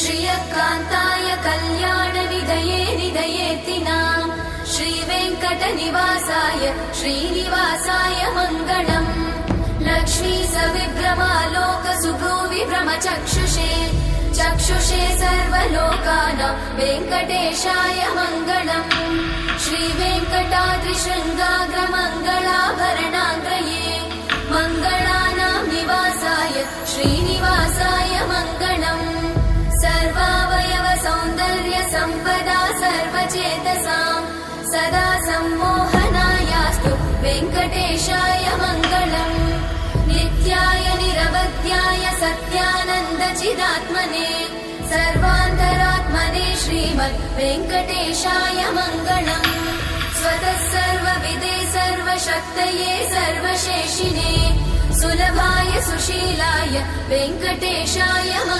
श्रियकान्ताय कल्याणनिधये निधयेतिनाम् श्रीवेङ्कटनिवासाय श्रीनिवासाय मङ्गलम्। लक्ष्मी सविभ्रमालोकसुभ्रूविभ्रमचक्षुषे चक्षुषे सर्वलोकानां वेङ्कटेशाय मङ्गलम्। श्रीवेङ्कटाद्रिशृङ्गाग्रमङ्गलाभरणाङ्गये मङ्गलानां निवासाय श्रीनिवासाय मङ्गलम्। सर्वावयव सौन्दर्य सम्पदा सर्वचेतसां सदा सम्मोहनायास्तु वेङ्कटेशाय मङ्गलम्। नित्याय निरवध्याय सत्यानन्दचिदात्मने सर्वान्तरात्मने श्रीमद् वेङ्कटेशाय मङ्गलम्। स्वतः सर्वविदे सर्वशक्तये सर्वशेषिने सुलभाय सुशीलाय वेङ्कटेशाय मङ्गलम्।